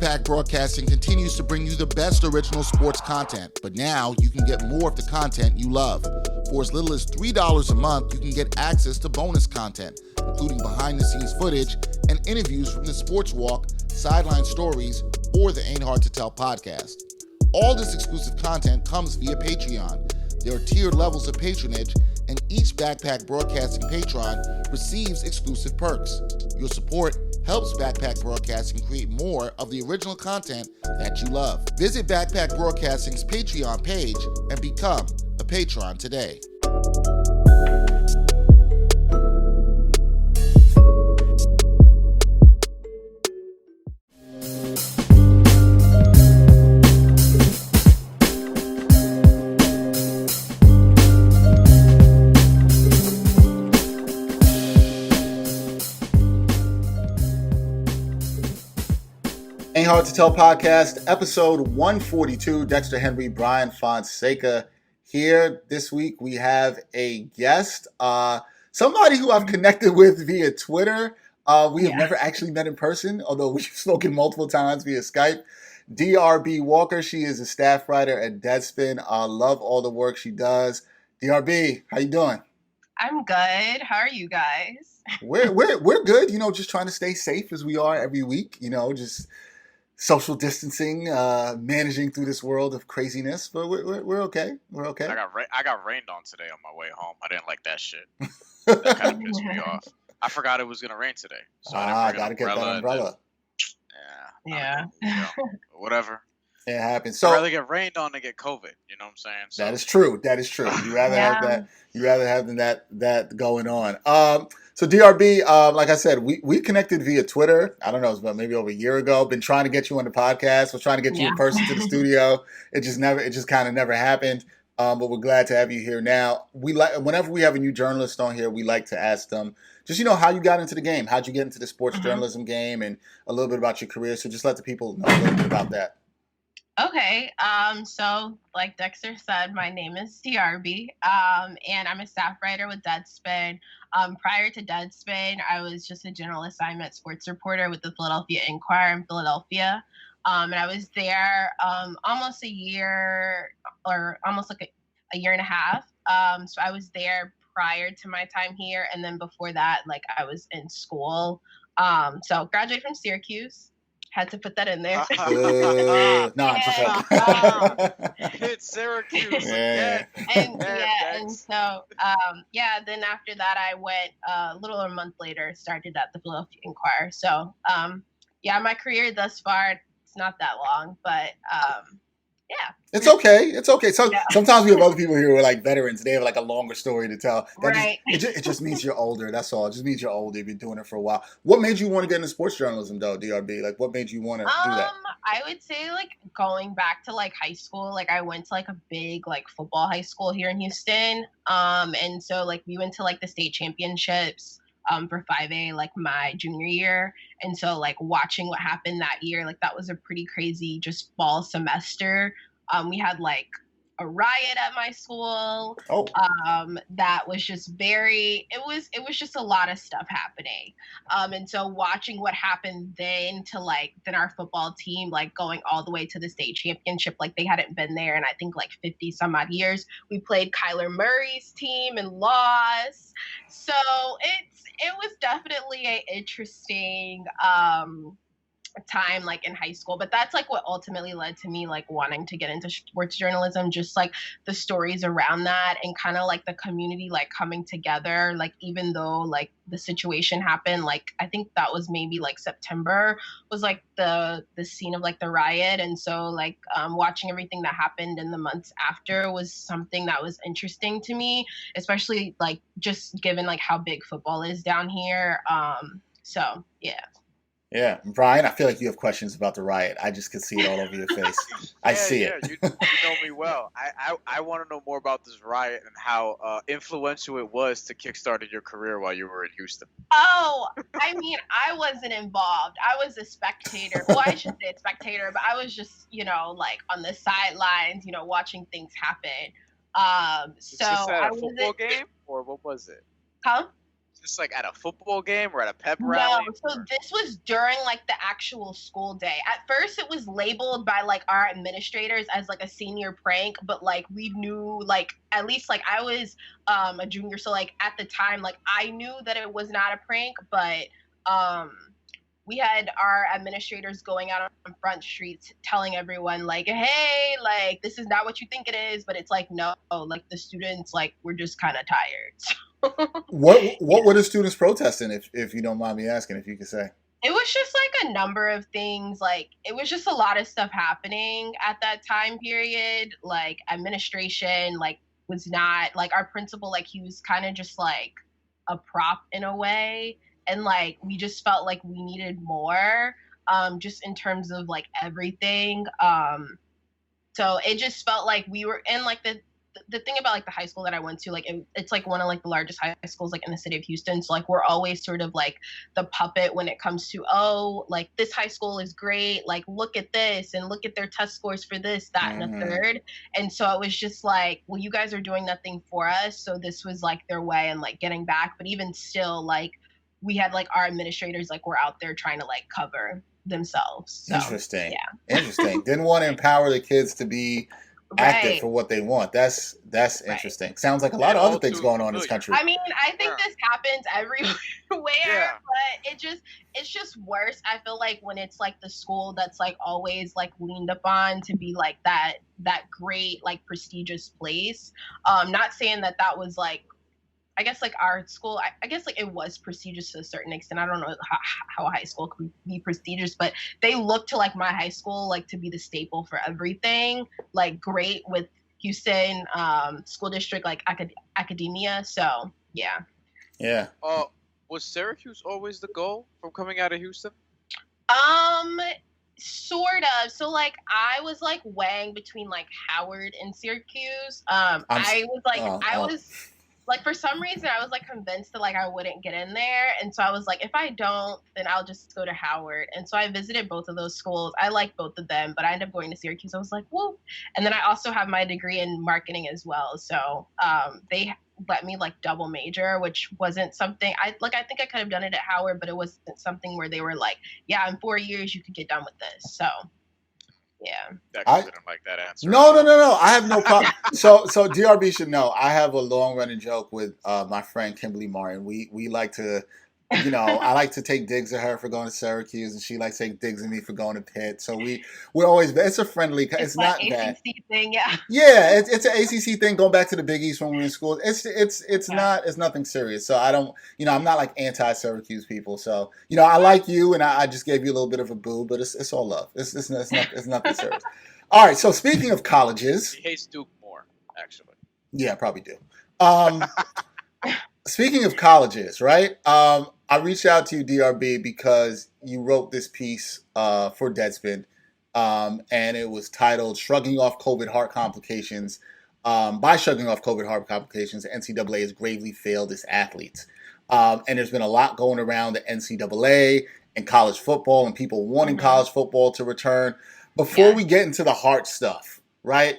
Backpack Broadcasting continues to bring you the best original sports content, but now you can get more of the content you love. For as little as $3 a month, you can get access to bonus content, including behind-the-scenes footage and interviews from the Sports Walk, Sideline Stories, or the Ain't Hard to Tell podcast. All this exclusive content comes via Patreon. There are tiered levels of patronage, and each Backpack Broadcasting patron receives exclusive perks. Your support helps Backpack Broadcasting create more of the original content that you love. Visit Backpack Broadcasting's Patreon page and become a patron today. Ain't Hard to Tell podcast, episode 142. Dexter Henry, Bryan Fonseca here. This week we have a guest, somebody who I've connected with via Twitter. We have never actually met in person, although we've spoken multiple times via Skype. DeArbea Walker, she is a staff writer at Deadspin. I love all the work she does. DeArbea, how you doing? I'm good. How are you guys? We're good. You know, just trying to stay safe as we are every week. You know, just social distancing, managing through this world of craziness, but we're okay. We're okay. I got rained on today on my way home. I didn't like that shit. That kind of pissed me off. I forgot it was gonna rain today, so I gotta get that umbrella. Yeah. Whatever. It happens. So I'd rather get rained on than get COVID. You know what I'm saying? So. That is true. You rather have that. You rather have that going on. So DeArbea, like I said, we connected via Twitter. I don't know, it was about maybe over a year ago. Been trying to get you on the podcast. Was trying to get you in person to the studio. It just kind of never happened. But we're glad to have you here now. Whenever we have a new journalist on here, we like to ask them just, you know, how you got into the game. How'd you get into the sports journalism game, and a little bit about your career. So just let the people know a little bit about that. Okay. So like Dexter said, my name is DeArbea, and I'm a staff writer with Deadspin. Prior to Deadspin, I was just a general assignment sports reporter with the Philadelphia Inquirer in Philadelphia. And I was there almost a year, or almost like a year and a half. So I was there prior to my time here, and then before that, like I was in school. So graduated from Syracuse. Had to put that in there. It's Syracuse. Yeah. And so then after that I went a little over a month later, started at the Philadelphia Inquirer. So my career thus far, it's not that long, but It's okay. So sometimes we have other people here who are like veterans. They have like a longer story to tell. It just means you're older. That's all. It just means you're older. You've been doing it for a while. What made you want to get into sports journalism, though, DeArbea? Like, what made you want to do that? I would say like going back to like high school. Like I went to like a big like football high school here in Houston. And so like we went to like the state championships for 5A like my junior year. And so like watching what happened that year, like that was a pretty crazy just fall semester. We had like a riot at my school. That was just it was just a lot of stuff happening. And so watching what happened then our football team, like going all the way to the state championship, like they hadn't been there in I think like 50 some odd years. We played Kyler Murray's team and lost. So it was definitely an interesting time like in high school, but that's like what ultimately led to me like wanting to get into sports journalism, just like the stories around that and kind of like the community like coming together, like even though like the situation happened, like I think that was maybe like September was like the scene of like the riot, and so like watching everything that happened in the months after was something that was interesting to me, especially like just given like how big football is down here. So Yeah, Bryan, I feel like you have questions about the riot. I just can see it all over your face. I see it. You know me well. I want to know more about this riot and how influential it was to kickstarting your career while you were in Houston. Oh, I mean, I wasn't involved. I was a spectator. Well, I should say a spectator, but I was just, you know, like on the sidelines, you know, watching things happen. So was this at a football game, or what was it? Huh? this like at a football game or at a pep rally? No, so this was during like the actual school day. At first it was labeled by like our administrators as like a senior prank, but like we knew, like at least like I was a junior, so like at the time like I knew that it was not a prank, but we had our administrators going out on Front Streets telling everyone like, hey, like this is not what you think it is, but it's like, no, like the students, like we're just kind of tired. What were the students protesting, if you don't mind me asking, if you could say? It was just like a number of things. Like it was just a lot of stuff happening at that time period. Like administration, like was not like our principal, like he was kind of just like a prop in a way. And like we just felt like we needed more, just in terms of like everything. So it just felt like we were in like the thing about like the high school that I went to, like it's like one of like the largest high schools like in the city of Houston. So like we're always sort of like the puppet when it comes to, oh, like this high school is great, like look at this and look at their test scores for this, that, and a third. And so it was just like, well, you guys are doing nothing for us, so this was like their way and like getting back. But even still, like we had like our administrators like were out there trying to like cover themselves. So, interesting. Yeah. Interesting. Didn't want to empower the kids to be active for what they want. That's interesting. Sounds like a lot of other things going on in this country. I mean, I think this happens everywhere, but it's just worse. I feel like when it's like the school that's like always like leaned upon to be like that great like prestigious place. Not saying that was like, I guess like our school, I guess like it was prestigious to a certain extent. I don't know how a high school could be prestigious, but they look to like my high school like to be the staple for everything, like great with Houston school district, like academia. So yeah. Was Syracuse always the goal from coming out of Houston? Sort of. So like I was like weighing between like Howard and Syracuse. I was like, for some reason, I was, like, convinced that, like, I wouldn't get in there. And so I was like, if I don't, then I'll just go to Howard. And so I visited both of those schools. I like both of them, but I ended up going to Syracuse. I was like, whoa. And then I also have my degree in marketing as well. So they let me, like, double major, which wasn't something I think I could have done it at Howard, but it wasn't something where they were like, yeah, in 4 years, you could get done with this. So yeah. I didn't like that answer. No. I have no problem. So DRB should know I have a long running joke with my friend Kimberly Martin. We like to, I like to take digs at her for going to Syracuse, and she likes to take digs at me for going to Pitt. So we're always, it's a friendly. It's not ACC bad. Thing, yeah. Yeah, it's an ACC thing. Going back to the Big East when we were in school, it's nothing serious. So I don't, I'm not like anti Syracuse people. So I like you, and I just gave you a little bit of a boo, but it's all love. It's nothing serious. All right. So speaking of colleges, he hates Duke more, actually. Yeah, probably do. Speaking of colleges, right? I reached out to you, DRB, because you wrote this piece for Deadspin, and it was titled "Shrugging Off COVID Heart Complications." By shrugging off COVID heart complications, the NCAA has gravely failed its athletes. And there's been a lot going around the NCAA and college football, and people wanting college football to return. Before we get into the heart stuff, right?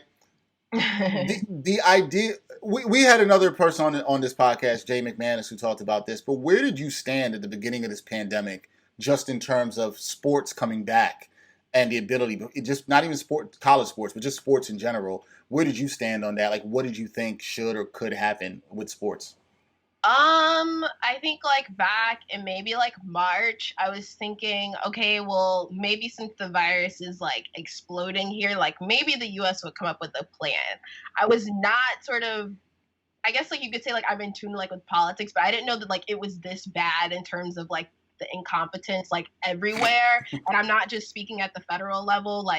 The idea, we had another person on this podcast, Jay McManus, who talked about this, but where did you stand at the beginning of this pandemic, just in terms of sports coming back and the ability, just not even college sports, but just sports in general? Where did you stand on that? Like, what did you think should or could happen with sports? I think like back in maybe like March, I was thinking, okay, well, maybe since the virus is like exploding here, like maybe the US would come up with a plan. I was not sort of, I guess like you could say like I'm in tune like with politics, but I didn't know that like it was this bad in terms of like the incompetence like everywhere. And I'm not just speaking at the federal level.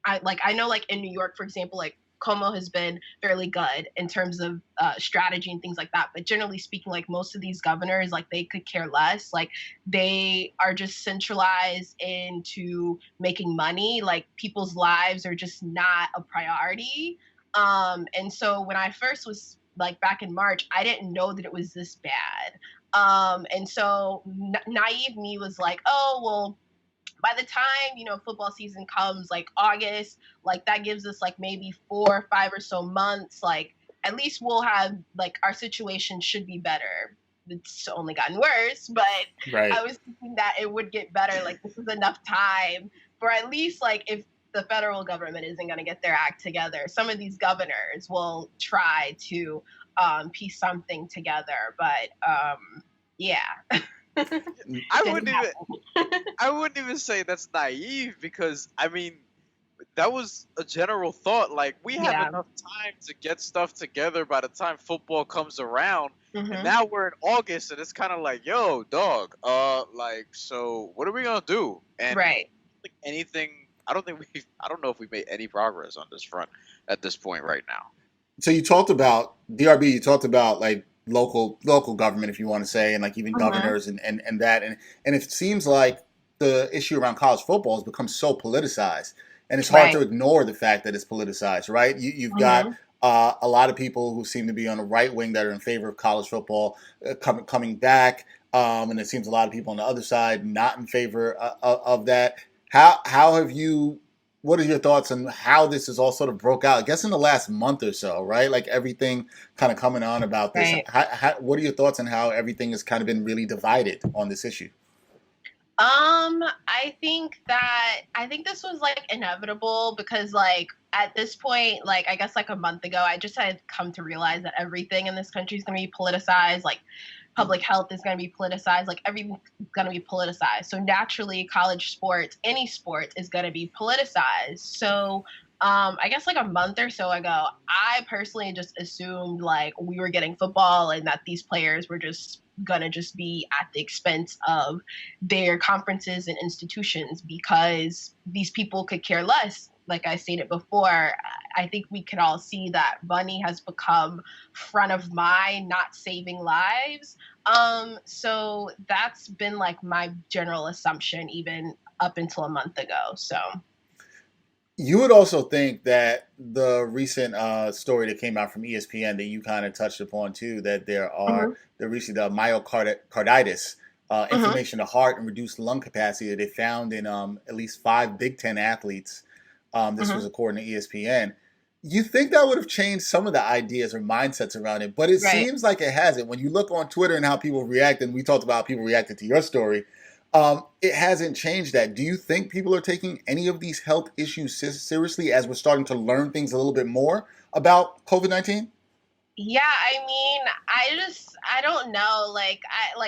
I know like in New York, for example, like Como has been fairly good in terms of strategy and things like that. But generally speaking, like most of these governors, like they could care less. Like they are just centralized into making money. Like people's lives are just not a priority. And so when I first was like back in March, I didn't know that it was this bad. And so naive me was like, oh, well, by the time, football season comes, like August, like that gives us like maybe 4 or 5 or so months, like at least we'll have like our situation should be better it's only gotten worse, but right. I was thinking that it would get better. Like, this is enough time for at least, like, if the federal government isn't going to get their act together, some of these governors will try to piece something together. But yeah. I wouldn't even say that's naive, because I mean, that was a general thought. Like, we have enough time to get stuff together by the time football comes around. Mm-hmm. And now we're in August, and it's kind of like, yo, dog, like, so what are we gonna do? And right. like anything, I don't know if we've made any progress on this front at this point right now. So you talked about DRB, you talked about like local government, if you want to say, and like even governors and that, and it seems like the issue around college football has become so politicized, and it's hard to ignore the fact that it's politicized, right? You've got a lot of people who seem to be on the right wing that are in favor of college football coming back, and it seems a lot of people on the other side not in favor of that. How have you? What are your thoughts on how this is all sort of broke out? I guess in the last month or so, right? Like everything kind of coming on about this. Right. What are your thoughts on how everything has kind of been really divided on this issue? I think this was like inevitable, because like at this point, like I guess like a month ago, I just had come to realize that everything in this country is going to be politicized. Like public health is going to be politicized. Like everything's going to be politicized. So naturally, college sports, any sport, is going to be politicized. So I guess like a month or so ago, I personally just assumed like we were getting football and that these players were just gonna just be at the expense of their conferences and institutions, because these people could care less. Like I stated before, I think we could all see that money has become front of mind, not saving lives. So that's been like my general assumption even up until a month ago. So you would also think that the recent story that came out from ESPN that you kind of touched upon too, that there recently the myocarditis, inflammation of the heart and reduced lung capacity that they found in at least 5 Big Ten athletes. This was according to ESPN. You think that would have changed some of the ideas or mindsets around it, but it seems like it hasn't. When you look on Twitter and how people react, and we talked about how people reacted to your story, it hasn't changed that. Do you think people are taking any of these health issues seriously as we're starting to learn things a little bit more about COVID-19? Yeah, I mean, I don't know. Like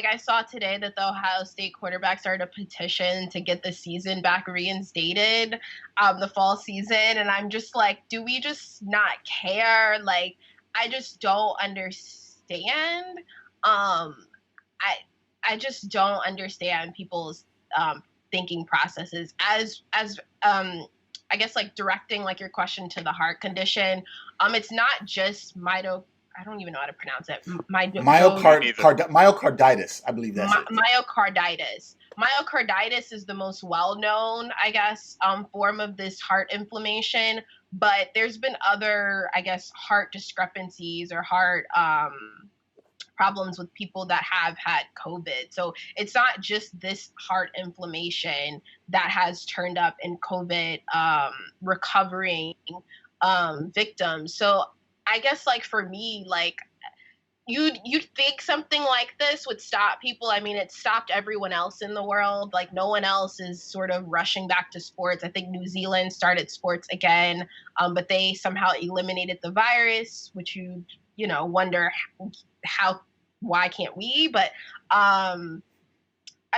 I saw today that the Ohio State quarterback started a petition to get the season back reinstated, the fall season, and I'm just like, do we just not care? Like, I just don't understand. I just don't understand people's thinking processes. As I guess like directing like your question to the heart condition, it's not just I don't even know how to pronounce it. Myocarditis, I believe that's it. Myocarditis. Myocarditis is the most well-known, I guess, form of this heart inflammation. But there's been other, I guess, heart discrepancies or heart problems with people that have had COVID. So it's not just this heart inflammation that has turned up in COVID recovering victims. So I guess like for me, like you'd think something like this would stop people. I mean, it stopped everyone else in the world. Like no one else is sort of rushing back to sports. I think New Zealand started sports again, but they somehow eliminated the virus, which you wonder why can't we? But I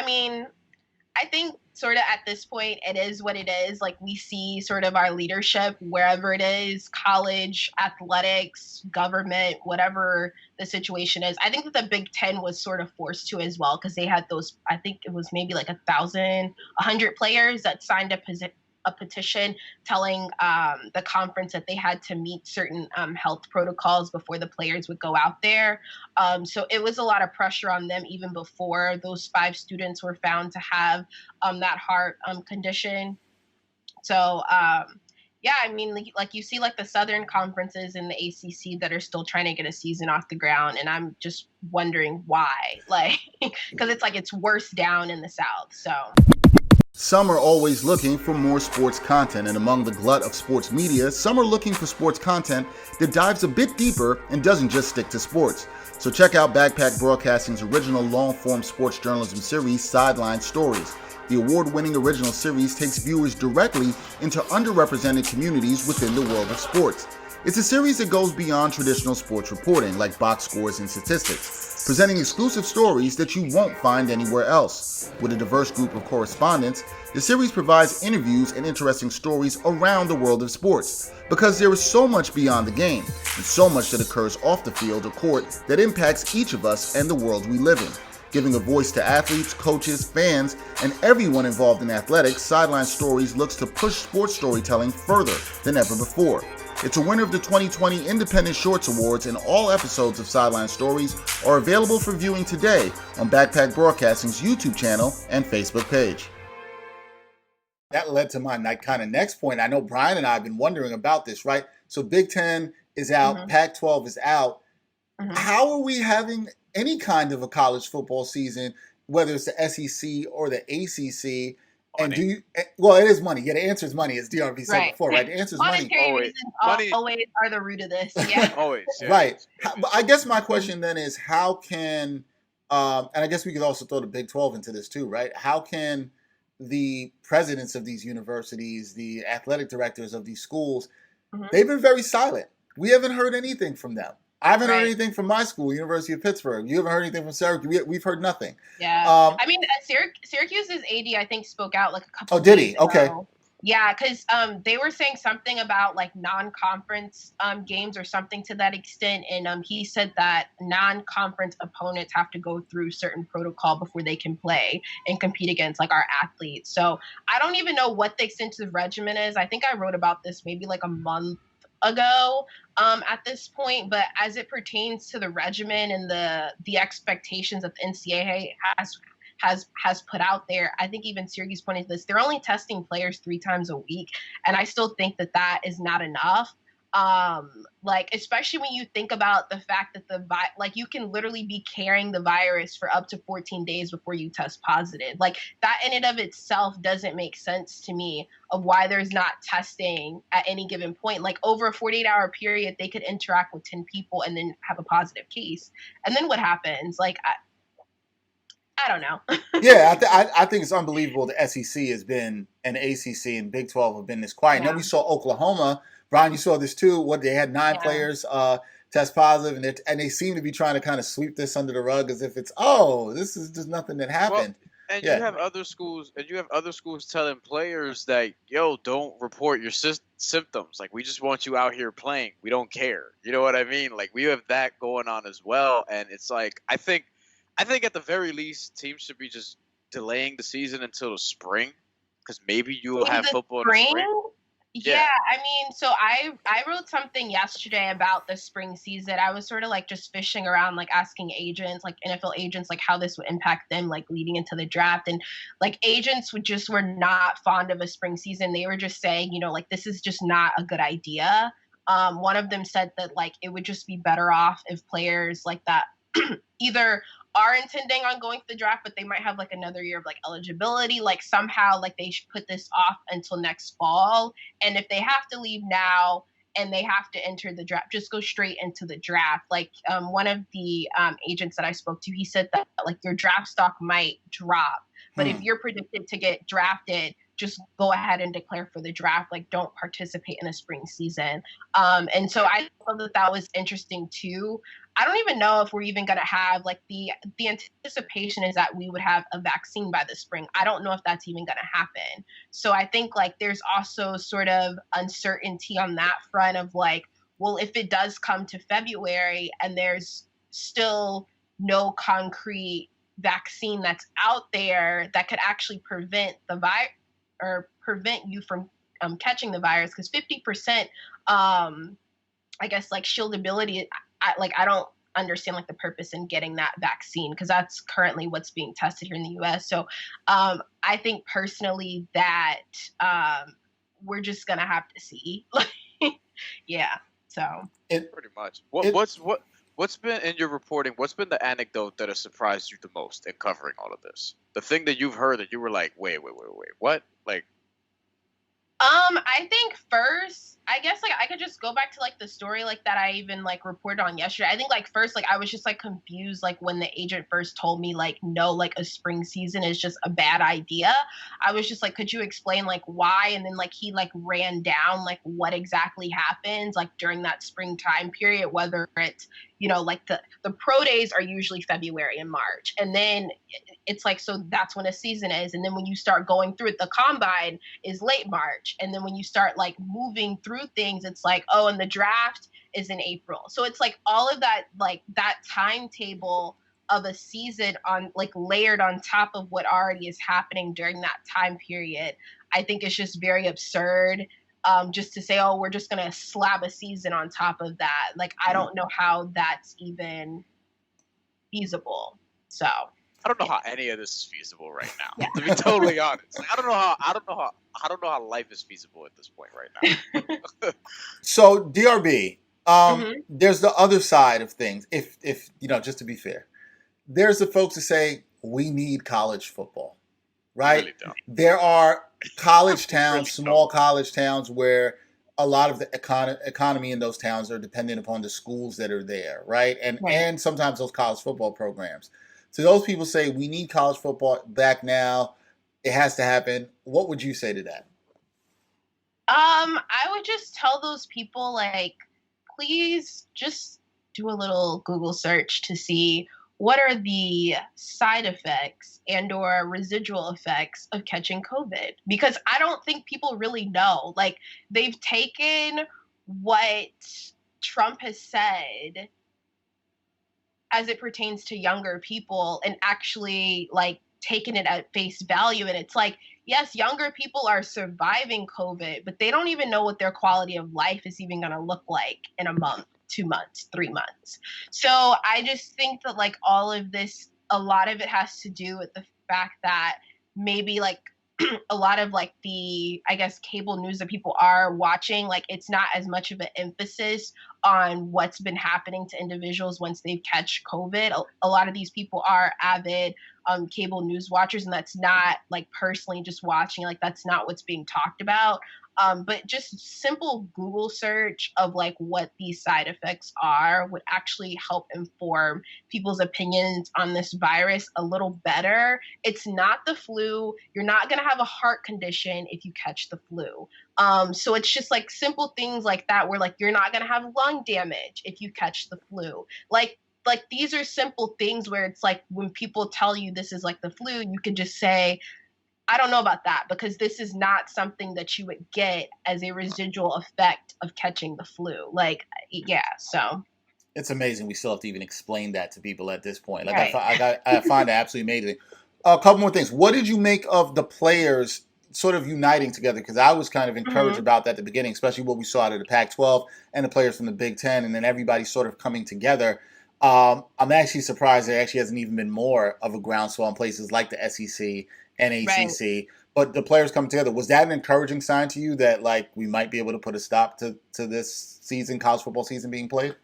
mean, I think sort of at this point, it is what it is. Like we see sort of our leadership, wherever it is, college, athletics, government, whatever the situation is. I think that the Big Ten was sort of forced to as well, because they had those, I think it was maybe like 100 players that signed a petition telling the conference that they had to meet certain health protocols before the players would go out there. So it was a lot of pressure on them even before those 5 students were found to have that heart condition. So yeah, I mean, like you see like the Southern conferences in the ACC that are still trying to get a season off the ground. And I'm just wondering why, like, because it's like it's worse down in the South. Some are always looking for more sports content, and among the glut of sports media, some are looking for sports content that dives a bit deeper and doesn't just stick to sports. So check out Backpack Broadcasting's original long-form sports journalism series, Sideline Stories. The award-winning original series takes viewers directly into underrepresented communities within the world of sports. It's a series that goes beyond traditional sports reporting, like box scores and statistics, presenting exclusive stories that you won't find anywhere else. With a diverse group of correspondents, the series provides interviews and interesting stories around the world of sports, because there is so much beyond the game, and so much that occurs off the field or court that impacts each of us and the world we live in. Giving a voice to athletes, coaches, fans, and everyone involved in athletics, Sideline Stories looks to push sports storytelling further than ever before. It's a winner of the 2020 Independent Shorts Awards, and all episodes of Sideline Stories are available for viewing today on Backpack Broadcasting's YouTube channel and Facebook page. That led to my kind of next point. I know Bryan and I have been wondering about this, right? So Big Ten is out, Pac-12 is out. How are we having any kind of a college football season, whether it's the SEC or the ACC? Money. And it is money. Yeah, the answer is money, as DeArbea said before, right? The answer is money. Monetary reasons always are the root of this. Yeah. Always. Yeah. Right. But I guess my question then is, how can, and I guess we could also throw the Big 12 into this too, right? How can the presidents of these universities, the athletic directors of these schools, they've been very silent. We haven't heard anything from them. I haven't heard anything from my school, University of Pittsburgh. You haven't heard anything from Syracuse. We've heard nothing. Yeah. I mean, Syracuse's AD, I think, spoke out like a couple of days ago. Oh, did he? Okay. Yeah, because they were saying something about like non-conference games or something to that extent. And he said that non-conference opponents have to go through certain protocol before they can play and compete against like our athletes. So I don't even know what the extensive regimen is. I think I wrote about this maybe like a month ago at this point, but as it pertains to the regimen and the expectations that the NCAA has put out there, I think even Syracuse pointed to this, they're only testing players 3 times a week, and I still think that is not enough. Like, especially when you think about the fact that you can literally be carrying the virus for up to 14 days before you test positive. Like, that in and of itself doesn't make sense to me of why there's not testing at any given point. Like, over a 48-hour period, they could interact with 10 people and then have a positive case. And then what happens? Like, I don't know. Yeah, I think it's unbelievable the SEC has been, and ACC and Big 12 have been this quiet. Yeah. And then we saw Oklahoma. Bryan, you saw this too. What, they had 9 players test positive, and they seem to be trying to kind of sweep this under the rug as if it's, this is just nothing that happened. Well, and you have other schools telling players that, don't report your symptoms. Like, we just want you out here playing. We don't care. You know what I mean? Like, we have that going on as well. And it's like, I think at the very least, teams should be just delaying the season until the spring, because maybe you will have football in the spring. Yeah, I mean, so I wrote something yesterday about the spring season. I was sort of like just fishing around, like asking agents, like NFL agents, like how this would impact them, like leading into the draft. And like agents were not fond of a spring season. They were just saying, like, this is just not a good idea. One of them said that like it would just be better off if players like that either are intending on going to the draft, but they might have like another year of like eligibility, like somehow like they should put this off until next fall. And if they have to leave now and they have to enter the draft, just go straight into the draft. Like one of the agents that I spoke to, he said that like your draft stock might drop, but if you're predicted to get drafted, just go ahead and declare for the draft. Like, don't participate in the spring season. And so I thought that was interesting too. I don't even know if we're even going to have like the anticipation is that we would have a vaccine by the spring. I don't know if that's even going to happen. So I think like there's also sort of uncertainty on that front of like, well, if it does come to February and there's still no concrete vaccine that's out there that could actually prevent the virus or prevent you from catching the virus, because 50%, I guess like shieldability, I don't understand like the purpose in getting that vaccine, because that's currently what's being tested here in the US. So I think personally that we're just gonna have to see. Yeah. So pretty much. What's What's been in your reporting? What's been the anecdote that has surprised you the most in covering all of this? The thing that you've heard that you were like, wait, what? Like, I think first, I guess like I could just go back to like the story like that I even like reported on yesterday. I think like first like I was just like confused like when the agent first told me like no, like a spring season is just a bad idea. I was just like, could you explain like why? And then like he like ran down like what exactly happens like during that spring time period, whether it's like the pro days are usually February and March, and then it's like, so that's when a season is, and then when you start going through it, the combine is late March, and then when you start like moving through things, it's like, oh, and the draft is in April. So it's like all of that, like that timetable of a season on like layered on top of what already is happening during that time period, I think it's just very absurd. Just to say, oh, we're just going to slap a season on top of that. Like, I don't know how that's even feasible. So I don't know how any of this is feasible right now. To be totally honest, like, I don't know how life is feasible at this point right now. So DRB, there's the other side of things. If just to be fair, there's the folks that say we need college football, right? Really don't. There are college towns, Really small college towns, where a lot of the economy in those towns are dependent upon the schools that are there, right? And sometimes those college football programs. So those people say we need college football back now. It has to happen. What would you say to that? I would just tell those people, like, please just do a little Google search to see what are the side effects and or residual effects of catching COVID, because I don't think people really know. Like, they've taken what Trump has said as it pertains to younger people and actually like taken it at face value. And it's like, yes, younger people are surviving COVID, but they don't even know what their quality of life is even going to look like in a month, 2 months, 3 months. So I just think that like all of this, a lot of it has to do with the fact that maybe like a lot of like the, I guess, cable news that people are watching, like it's not as much of an emphasis on what's been happening to individuals once they've catch COVID. A lot of these people are avid cable news watchers, and that's not like personally just watching, like that's not what's being talked about. But just simple Google search of like what these side effects are would actually help inform people's opinions on this virus a little better. It's not the flu. You're not going to have a heart condition if you catch the flu. So it's just like simple things like that where like you're not going to have lung damage if you catch the flu. Like these are simple things where it's like when people tell you this is like the flu, you can just say, I don't know about that, because this is not something that you would get as a residual effect of catching the flu. Like, yeah, so. It's amazing we still have to even explain that to people at this point. Like, right. I find it absolutely amazing. A couple more things. What did you make of the players sort of uniting together? Because I was kind of encouraged about that at the beginning, especially what we saw out of the Pac-12 and the players from the Big Ten, and then everybody sort of coming together. I'm actually surprised there actually hasn't even been more of a groundswell in places like the SEC and ACC. Right. But the players coming together, was that an encouraging sign to you that like we might be able to put a stop to this season, college football season being played?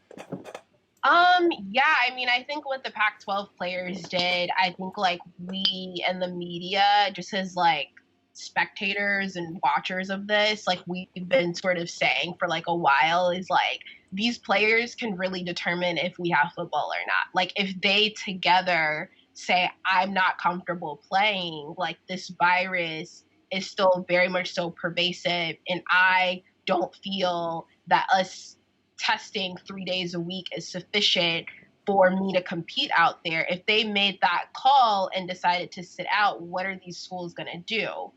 Yeah, I mean, I think what the Pac-12 players did, I think like we and the media, just as like spectators and watchers of this, like we've been sort of saying for like a while, is like these players can really determine if we have football or not. Like if they together say, I'm not comfortable playing, like this virus is still very much so pervasive, and I don't feel that us testing 3 days a week is sufficient for me to compete out there. If they made that call and decided to sit out, what are these schools going to do?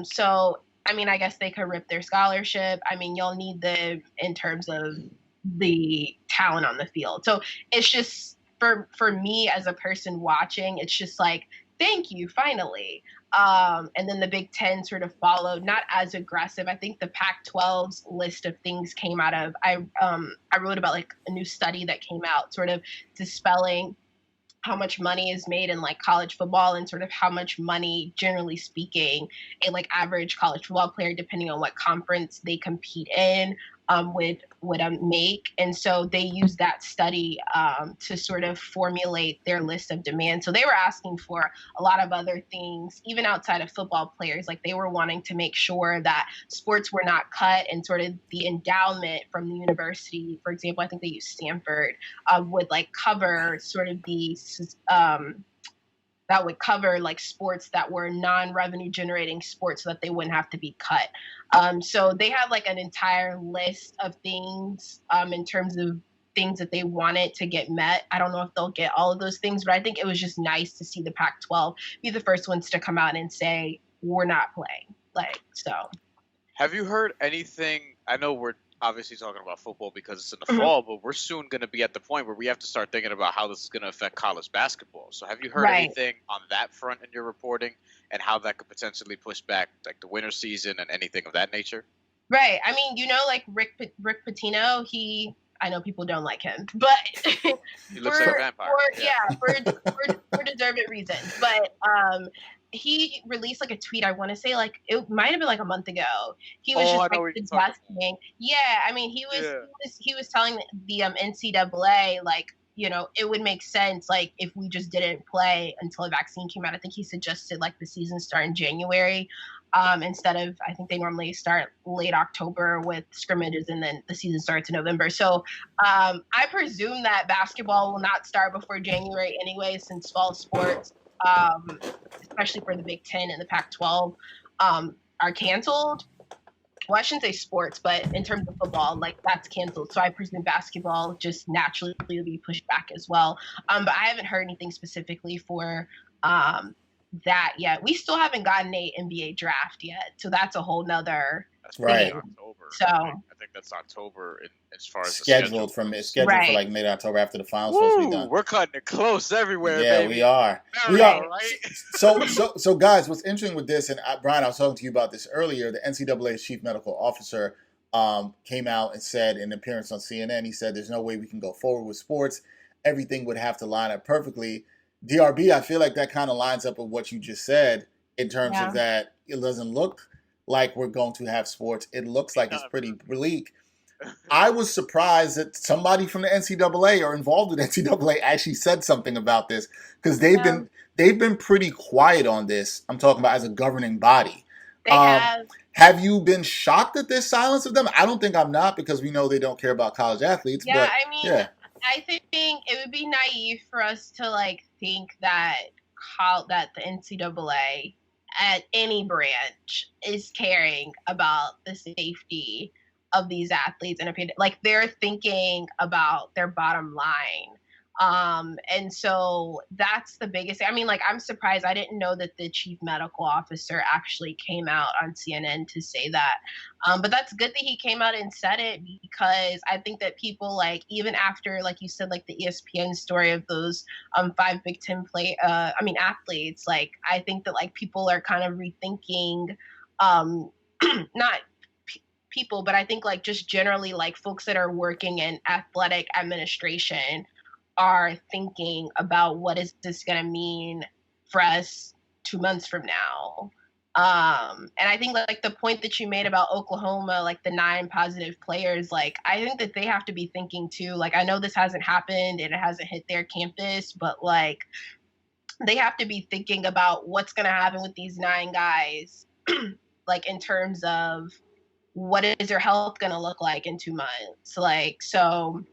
So, I mean, I guess they could rip their scholarship. I mean, you'll need them in terms of the talent on the field. So it's just, for me as a person watching, it's just like, thank you, finally. And then the Big Ten sort of followed, not as aggressive. I think the Pac-12's list of things came out of, I wrote about like a new study that came out sort of dispelling how much money is made in like college football and sort of how much money, generally speaking, a like average college football player, depending on what conference they compete in, would make. And so they used that study to sort of formulate their list of demands. So they were asking for a lot of other things, even outside of football players. Like they were wanting to make sure that sports were not cut, and sort of the endowment from the university, for example, I think they used Stanford, would like cover sort of the that would cover like sports that were non-revenue generating sports so that they wouldn't have to be cut. So they had like an entire list of things in terms of things that they wanted to get met. I don't know if they'll get all of those things, but I think it was just nice to see the Pac-12 be the first ones to come out and say, we're not playing. Like, so. Have you heard anything? I know we're obviously talking about football because it's in the fall, but we're soon going to be at the point where we have to start thinking about how this is going to affect college basketball. So have you heard anything on that front in your reporting and how that could potentially push back like the winter season and anything of that nature? Right. I mean, you know, like Rick Pitino, I know people don't like him, but he looks like a vampire. For deserved reasons. But he released like a tweet. I want to say like it might have been like a month ago. He was just like suggesting. Yeah, I mean, he was telling the NCAA like, you know, it would make sense like if we just didn't play until a vaccine came out. I think he suggested like the season start in January. Instead of, I think they normally start late October with scrimmages and then the season starts in November. So I presume that basketball will not start before January anyway, since fall sports, especially for the Big Ten and the Pac-12, are canceled. Well, I shouldn't say sports, but in terms of football, like that's canceled. So I presume basketball just naturally will be pushed back as well. But I haven't heard anything specifically for that yet. We still haven't gotten a NBA draft yet, so that's a whole nother thing. October. So I think that's October as far as scheduled for like mid-October after the finals supposed to be done. We're cutting it close everywhere, yeah, baby. we are. Right? So guys, what's interesting with this, and Brian, I was talking to you about this earlier. The NCAA's chief medical officer came out and said in an appearance on CNN, he said, "There's no way we can go forward with sports. Everything would have to line up perfectly." DRB, I feel like that kind of lines up with what you just said in terms of that it doesn't look like we're going to have sports. It looks like it's pretty bleak. I was surprised that somebody from the NCAA or involved with NCAA actually said something about this because they've been pretty quiet on this. I'm talking about as a governing body. Have you been shocked at this silence of them? I don't think I'm not, because we know they don't care about college athletes. Yeah, I mean, I think it would be naive for us to like think that the NCAA at any branch is caring about the safety of these athletes, and like they're thinking about their bottom line. And so that's the biggest thing. I mean, like, I'm surprised. I didn't know that the chief medical officer actually came out on CNN to say that. But that's good that he came out and said it, because I think that people, like, even after, like you said, like the ESPN story of those 5 Big Ten athletes, like, I think that like people are kind of rethinking, not people, but I think like just generally like folks that are working in athletic administration are thinking about what is this going to mean for us 2 months from now. And I think like the point that you made about Oklahoma, like the 9 positive players, like I think that they have to be thinking too. Like, I know this hasn't happened and it hasn't hit their campus, but like they have to be thinking about what's going to happen with these 9 guys, like in terms of what is their health going to look like in 2 months. Like, so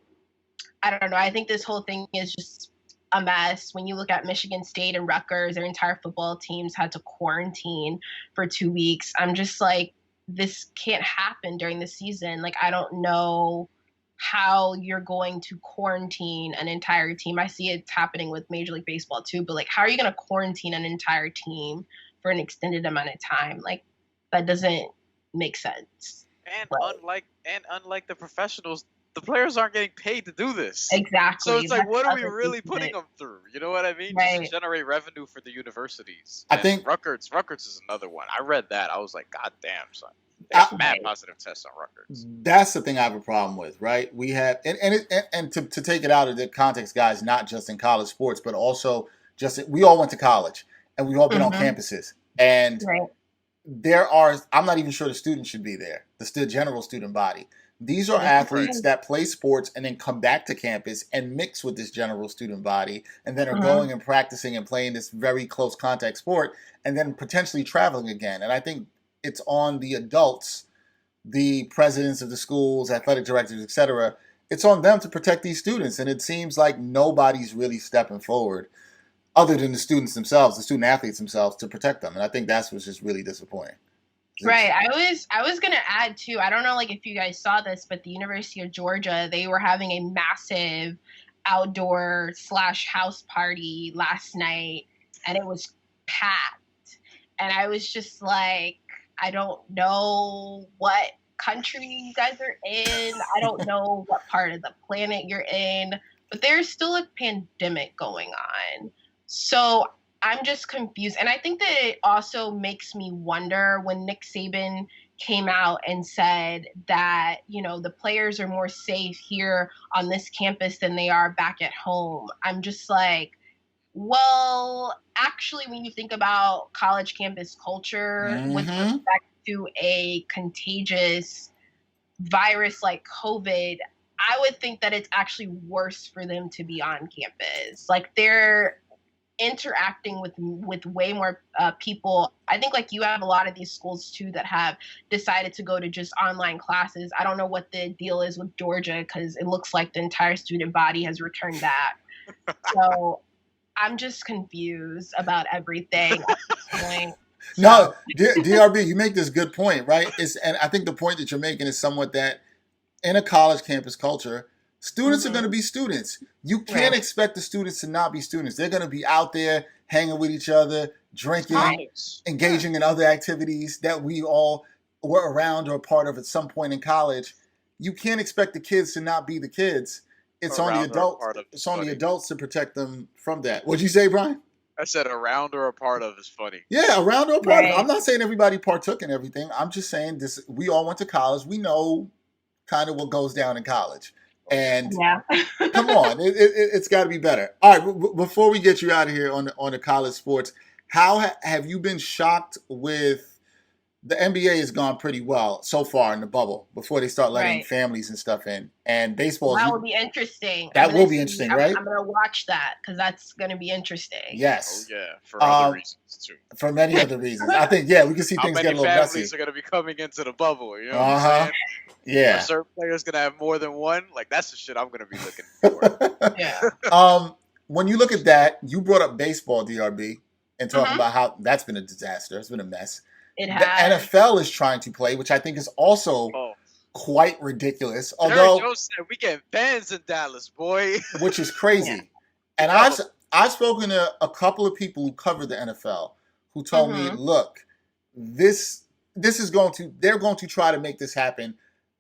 I don't know. I think this whole thing is just a mess. When you look at Michigan State and Rutgers, their entire football teams had to quarantine for 2 weeks. I'm just like, this can't happen during the season. Like, I don't know how you're going to quarantine an entire team. I see it's happening with Major League Baseball too, but like, how are you going to quarantine an entire team for an extended amount of time? Like, that doesn't make sense. And unlike the professionals, the players aren't getting paid to do this. Exactly. So it's like, what are we really putting them through? You know what I mean? Right. Just to generate revenue for the universities. I think Rutgers is another one. I read that. I was like, God damn, son. They have mad positive tests on Rutgers. That's the thing I have a problem with, right? We have, and to take it out of the context, guys, not just in college sports, but also we all went to college and we've all been on campuses. And there are, I'm not even sure the students should be there, the general student body. These are athletes that play sports and then come back to campus and mix with this general student body and then are going and practicing and playing this very close contact sport and then potentially traveling again. And I think it's on the adults, the presidents of the schools, athletic directors, etc. It's on them to protect these students. And it seems like nobody's really stepping forward other than the students themselves, the student athletes themselves, to protect them. And I think that's what's just really disappointing. Right. I was gonna add too. I don't know like if you guys saw this, but the University of Georgia, they were having a massive outdoor / house party last night, and it was packed. And I was just like, I don't know what country you guys are in. I don't know what part of the planet you're in, but there's still a pandemic going on. So I'm just confused. And I think that it also makes me wonder when Nick Saban came out and said that, you know, the players are more safe here on this campus than they are back at home. I'm just like, well, actually, when you think about college campus culture with respect to a contagious virus like COVID, I would think that it's actually worse for them to be on campus. Like they're interacting with way more people. I think like you have a lot of these schools too that have decided to go to just online classes. I don't know what the deal is with Georgia because it looks like the entire student body has returned back. So I'm just confused about everything at this point. No, DRB, you make this good point, right? And I think the point that you're making is somewhat that in a college campus culture, students are going to be students. You can't expect the students to not be students. They're going to be out there hanging with each other, drinking, engaging in other activities that we all were around or a part of at some point in college. You can't expect the kids to not be the kids. It's on the adults. It's on the adults to protect them from that. What'd you say, Brian? I said around or a part of is funny. Yeah, around or a part of. I'm not saying everybody partook in everything. I'm just saying this. We all went to college. We know kind of what goes down in college. And come on, it's got to be better. All right, before we get you out of here on the college sports, how have you been shocked with the NBA has gone pretty well so far in the bubble before they start letting families and stuff in, and baseball. That will be interesting. That will be interesting, right? I'm going to watch that because that's going to be interesting. Yes. Oh, yeah, for other reasons too. For many other reasons, I think we can see things get a little messy. How many families are going to be coming into the bubble? You know what I'm saying? Yeah. Are certain players going to have more than one? Like, that's the shit I'm going to be looking for. When you look at that, you brought up baseball, DRB, and talking about how that's been a disaster. It's been a mess. It has. The NFL is trying to play, which I think is also quite ridiculous. Although Joe said we get fans in Dallas, boy. Which is crazy. And I've spoken to a couple of people who cover the NFL who told me, look, this is they're going to try to make this happen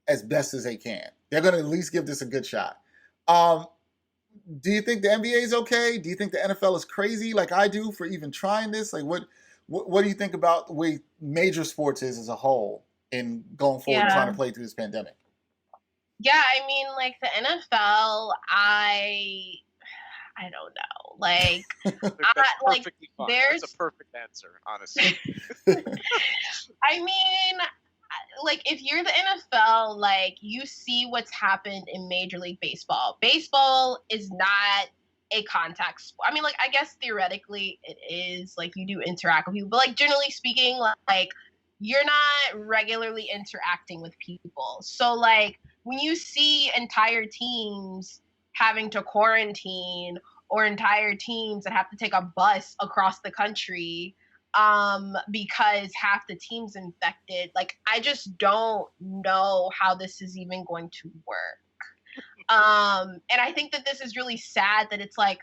as best as they can. They're going to at least give this a good shot. Do you think the NBA is okay? Do you think the NFL is crazy like I do for even trying this? Like what do you think about the way major sports is as a whole in going forward and trying to play through this pandemic? Yeah, I mean, like the NFL, I don't know. Like, perfectly fine. That's a perfect answer, honestly. I mean, like if you're the NFL, like you see what's happened in Major League Baseball. Baseball is not a contact sport. I mean, like I guess theoretically it is. Like you do interact with people, but like generally speaking, like you're not regularly interacting with people. So like when you see entire teams having to quarantine or entire teams that have to take a bus across the country because half the team's infected, like I just don't know how this is even going to work. And I think that this is really sad that it's like,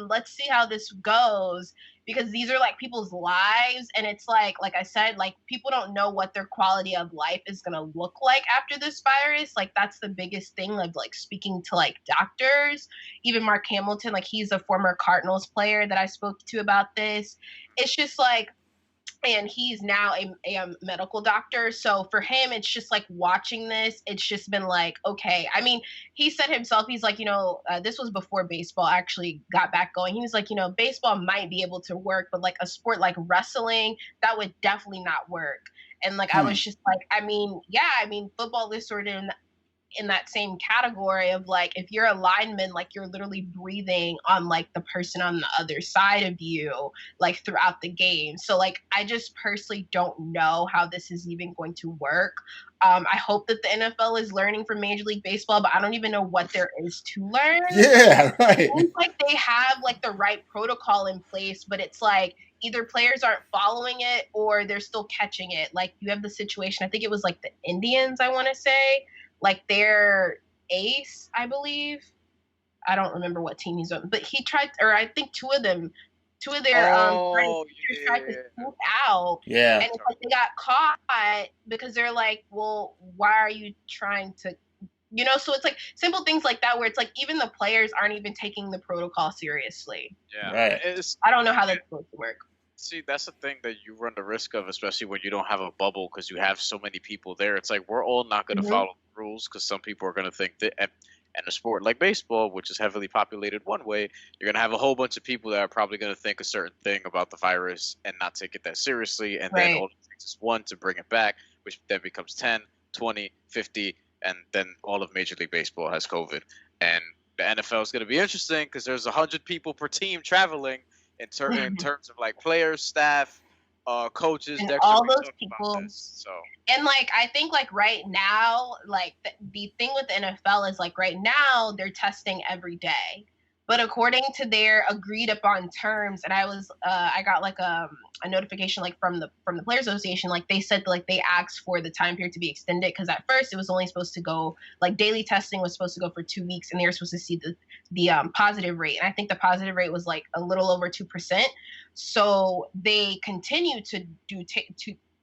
let's see how this goes, because these are like people's lives. And it's like I said, like people don't know what their quality of life is going to look like after this virus. Like that's the biggest thing of like speaking to like doctors, even Mark Hamilton, like he's a former Cardinals player that I spoke to about this. It's just like, and he's now a medical doctor. So for him, it's just like watching this, it's just been like, okay. I mean, he said himself, he's like, this was before baseball actually got back going. He was like, baseball might be able to work, but like a sport like wrestling, that would definitely not work. And like, I was just like, football is sort of in that same category of like, if you're a lineman, like you're literally breathing on like the person on the other side of you, like throughout the game. So like, I just personally don't know how this is even going to work. I hope that the NFL is learning from Major League Baseball, but I don't even know what there is to learn. Yeah, right. It seems like they have like the right protocol in place, but it's like either players aren't following it or they're still catching it. Like you have the situation, I think it was like the Indians, I want to say, like their ace, I believe. I don't remember what team he's on, but he tried, or I think two of their tried to scoop out. Yeah. And it's like they got caught because they're like, well, why are you trying to, so it's like simple things like that where it's like even the players aren't even taking the protocol seriously. Yeah. Right. I don't know how that's supposed to work. See, that's the thing that you run the risk of, especially when you don't have a bubble because you have so many people there. It's like we're all not going to follow the rules because some people are going to think that, and a sport like baseball, which is heavily populated one way, you're going to have a whole bunch of people that are probably going to think a certain thing about the virus and not take it that seriously. And then all it takes is one to bring it back, which then becomes 10, 20, 50, and then all of Major League Baseball has COVID. And the NFL is going to be interesting because there's 100 people per team traveling. In terms of like players, staff, coaches, and all those people. So and like I think like right now, like the thing with the NFL is like right now they're testing every day, but according to their agreed upon terms, and I got like a notification like from the Players Association, like they said like they asked for the time period to be extended because at first it was only supposed to go like daily testing was supposed to go for 2 weeks and they were supposed to see the positive rate, and I think the positive rate was like a little over 2%. So they continue to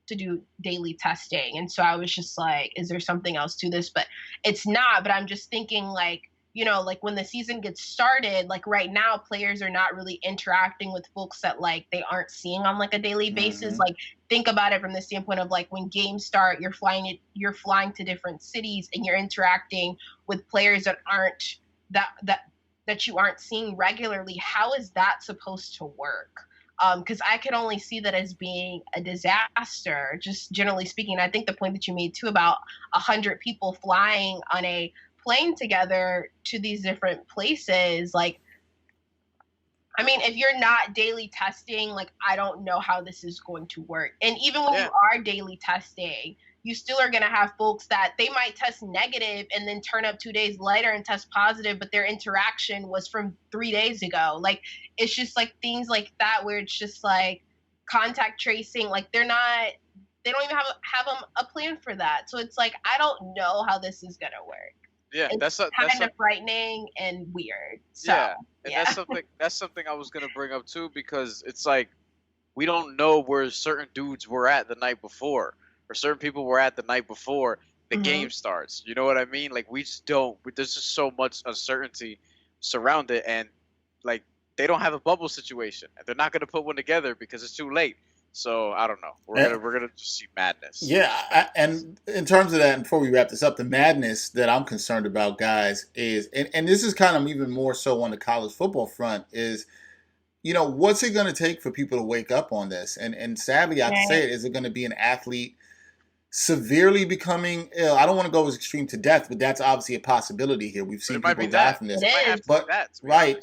do daily testing, and so I was just like, is there something else to this? But it's not. But I'm just thinking like, like when the season gets started, like right now, players are not really interacting with folks that like they aren't seeing on like a daily basis. Like think about it from the standpoint of like when games start, you're flying to different cities and you're interacting with players that aren't that you aren't seeing regularly. How is that supposed to work? Because I can only see that as being a disaster, just generally speaking. I think the point that you made too about 100 people flying on a plane together to these different places, like, I mean, if you're not daily testing, like, I don't know how this is going to work. And even when you are daily testing, you still are going to have folks that they might test negative and then turn up 2 days later and test positive, but their interaction was from 3 days ago. Like, it's just like things like that where it's just like contact tracing, like they don't even have a plan for that. So it's like, I don't know how this is going to work. Yeah, that's kind of frightening and weird. So, that's something I was gonna bring up too, because it's like we don't know where certain dudes were at the night before, or certain people were at the night before the game starts. You know what I mean? Like we just don't. There's just so much uncertainty surrounded, and like they don't have a bubble situation, and they're not gonna put one together because it's too late. So I don't know. We're gonna just see madness. Yeah, and in terms of that, and before we wrap this up, the madness that I'm concerned about, guys, is and this is kind of even more so on the college football front is, what's it going to take for people to wake up on this? And sadly, I have to say it, is it going to be an athlete severely becoming ill? I don't want to go as extreme to death, but that's obviously a possibility here. We've seen people die from this. But right,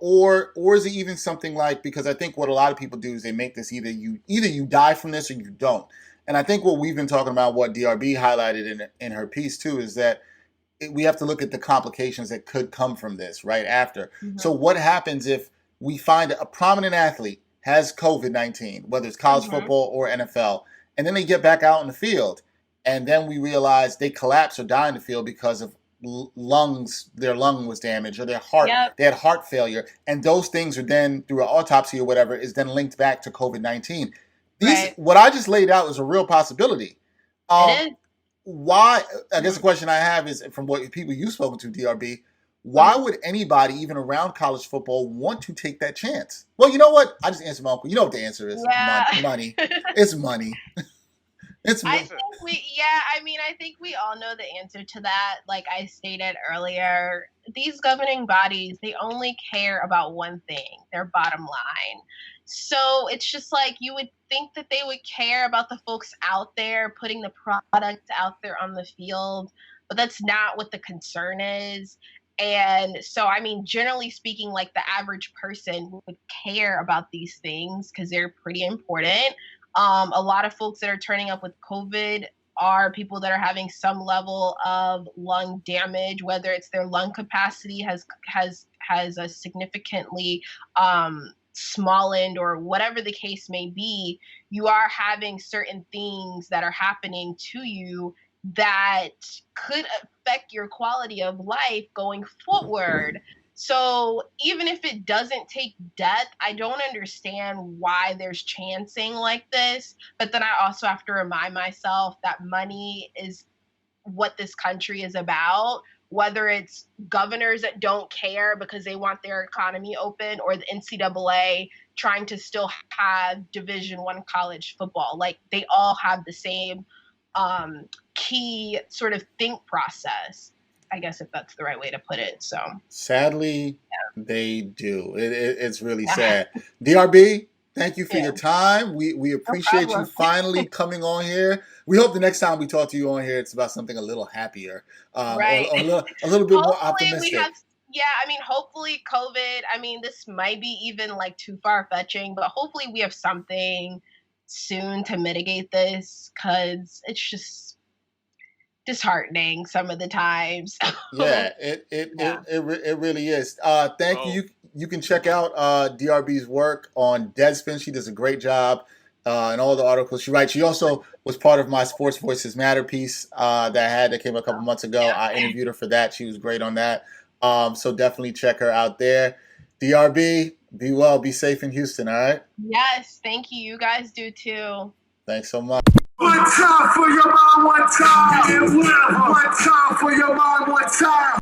or is it even something like, because I think what a lot of people do is they make this either you die from this or you don't. And I think what we've been talking about, what DRB highlighted in her piece too, is that we have to look at the complications that could come from this right after. So what happens if we find a prominent athlete has COVID-19, whether it's college football or NFL, and then they get back out in the field, and then we realize they collapse or die in the field because of their lung was damaged, or their heart, they had heart failure, and those things are then, through an autopsy or whatever, is then linked back to COVID-19. What I just laid out is a real possibility. It is. Why? I guess the question I have is, from what people you've spoken to, DRB, why would anybody, even around college football, want to take that chance? Well, you know what? I just answered my uncle. You know what the answer is? Money. It's money. It's money. I think we all know the answer to that. Like I stated earlier, these governing bodies, they only care about one thing, their bottom line. So it's just like you would think that they would care about the folks out there putting the product out there on the field. but that's not what the concern is. And so, I mean, generally speaking, like the average person would care about these things because they're pretty important. A lot of folks that are turning up with COVID are people that are having some level of lung damage, whether it's their lung capacity has a significantly smollened or whatever the case may be. You are having certain things that are happening to you that could affect your quality of life going forward. So even if it doesn't take death, I don't understand why there's chancing like this. But then I also have to remind myself that money is what this country is about, whether it's governors that don't care because they want their economy open, or the NCAA trying to still have Division I college football. Like, they all have the same key sort of think process, I guess, if that's the right way to put it. So sadly, they do. It's really sad. DRB, thank you for your time. We appreciate you finally coming on here. We hope the next time we talk to you on here, it's about something a little happier, right? or a little bit more optimistic. I mean, hopefully COVID, I mean, this might be even like too far-fetching, but hopefully we have something soon to mitigate this, because it's just disheartening some of the times. Yeah, it really is. Thank you. You can check out DRB's work on Deadspin. She does a great job in all the articles she writes. She also was part of my Sports Voices Matter piece that came a couple months ago. I interviewed her for that. She was great on that. So definitely check her out there. DRB, be well, be safe in Houston, all right? Yes, thank you. You guys do too. Thanks so much. One time for your mom, one time. One time for your mom, one time.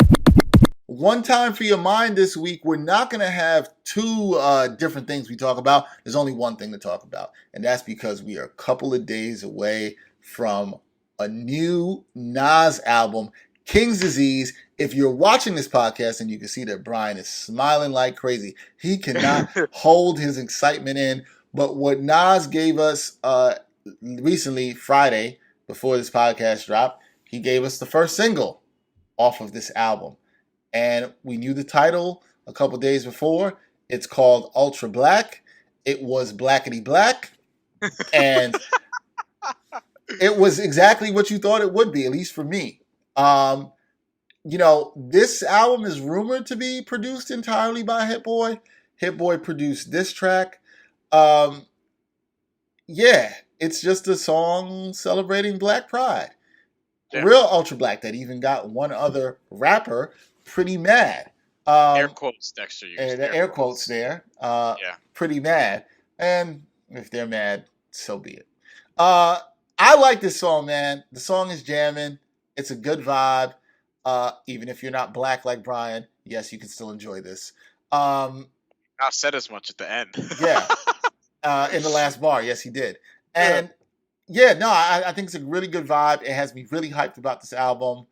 One time for your mind this week. We're not going to have two different things we talk about. There's only one thing to talk about, and that's because we are a couple of days away from a new Nas album, King's Disease. If you're watching this podcast, and you can see that Bryan is smiling like crazy, he cannot hold his excitement in. But what Nas gave us recently, Friday, before this podcast dropped, he gave us the first single off of this album. And we knew the title a couple days before. It's called Ultra Black. It was blackety black. And it was exactly what you thought it would be, at least for me. This album is rumored to be produced entirely by Hit Boy. Hit Boy produced this track. It's just a song celebrating Black Pride. Yeah. Real Ultra Black that even got one other rapper pretty mad. Air quotes Dexter used. And the air quotes there. Pretty mad. And if they're mad, so be it. I like this song, man. The song is jamming. It's a good vibe. Even if you're not black like Bryan, yes, you can still enjoy this. I said as much at the end. In the last bar, yes, he did. And I think it's a really good vibe. It has me really hyped about this album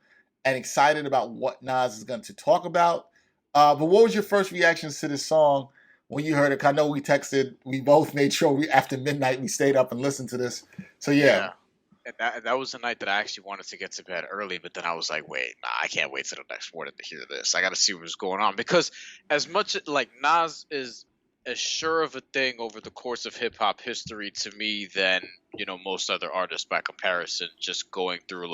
and excited about what Nas is going to talk about. But what was your first reactions to this song when you heard it? I know we both made sure after midnight we stayed up and listened to this. So yeah. And that was the night that I actually wanted to get to bed early, but then I was like, wait, I can't wait till the next morning to hear this. I got to see what's going on, because as much like Nas is as sure of a thing over the course of hip hop history to me than, most other artists by comparison, just going through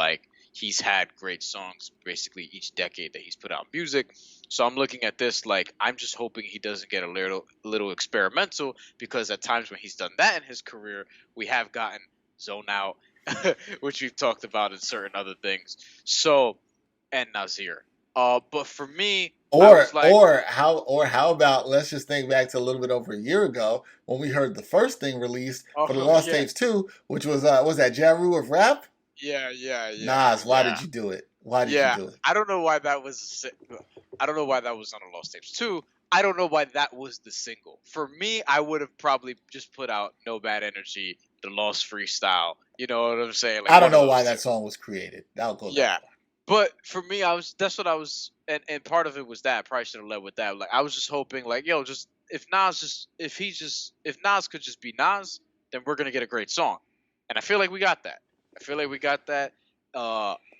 he's had great songs basically each decade that he's put out music. So I'm looking at this I'm just hoping he doesn't get a little experimental, because at times when he's done that in his career, we have gotten Zone Out, which we've talked about in certain other things. So, and Nasir. But for me, how about, let's just think back to a little bit over a year ago when we heard the first thing released for the Lost Tapes 2, which was that Ja Rule of Rap? Yeah. Nas, why did you do it? Why did you do it? I don't know why that was. I don't know why that was on the Lost Tapes 2. I don't know why that was the single. For me, I would have probably just put out No Bad Energy, the Lost Freestyle. You know what I'm saying? I don't know why that song was created. I'll go there. But for me, that's what I was, and part of it was that I probably should have led with that. I was just hoping, if Nas could just be Nas, then we're gonna get a great song, and I feel like we got that.